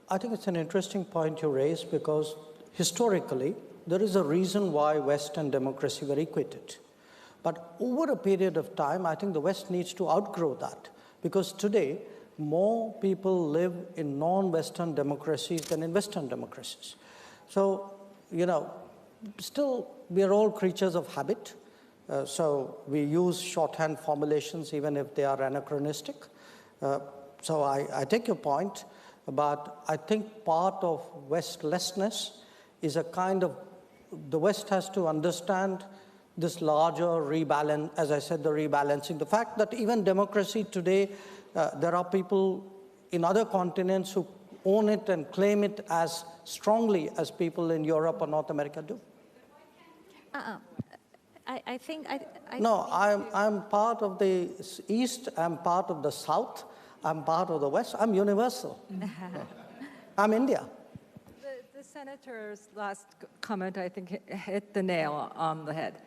I think it's an interesting point you raise because historically, there is a reason why Western democracy were equated. But over a period of time, I think the West needs to outgrow that because today, more people live in non-Western democracies than in Western democracies. So, still, we are all creatures of habit. So we use shorthand formulations even if they are anachronistic. So I take your point, but I think part of Westlessness is a kind of, the West has to understand this larger rebalance, as I said, the rebalancing. The fact that even democracy today, there are people in other continents who own it and claim it as strongly as people in Europe or North America do. I think No, I'm part of the East, I'm part of the South, I'm part of the West, I'm universal. I'm India. The senator's last comment, I think, hit the nail on the head.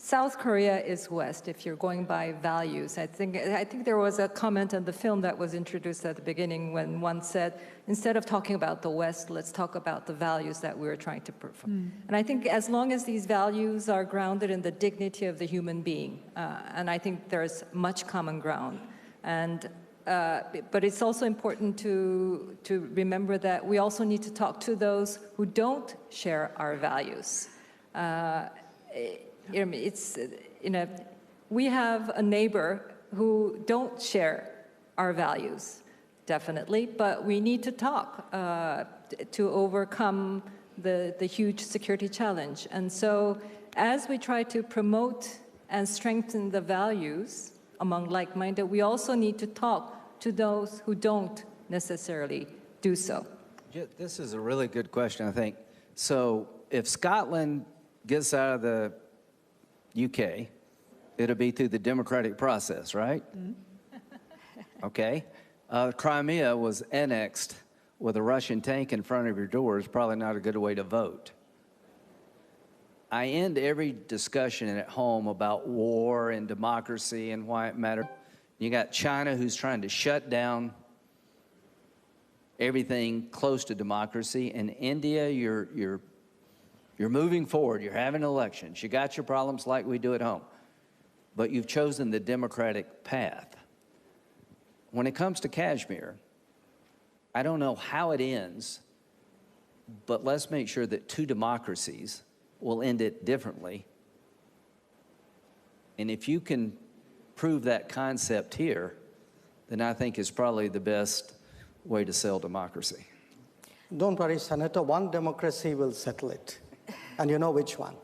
South Korea is West, if you're going by values. I think there was a comment in the film that was introduced at the beginning when one said, instead of talking about the West, let's talk about the values that we're trying to perform. And I think as long as these values are grounded in the dignity of the human being, and I think there's much common ground. And but it's also important to remember that we also need to talk to those who don't share our values. We have a neighbor who don't share our values, definitely, but we need to talk to overcome the huge security challenge. And so as we try to promote and strengthen the values among like-minded, we also need to talk to those who don't necessarily do so. This is a really good question, I think. So if Scotland gets out of the UK, it'll be through the democratic process, right? Okay. Crimea was annexed with a Russian tank in front of your door is probably not a good way to vote. I end every discussion at home about war and democracy and why it matters. You got China who's trying to shut down everything close to democracy. In India, you're moving forward. You're having elections. You got your problems like we do at home. But you've chosen the democratic path. When it comes to Kashmir, I don't know how it ends, but let's make sure that two democracies will end it differently. And if you can prove that concept here, then I think it's probably the best way to sell democracy. Don't worry, Senator, one democracy will settle it. And you know which one.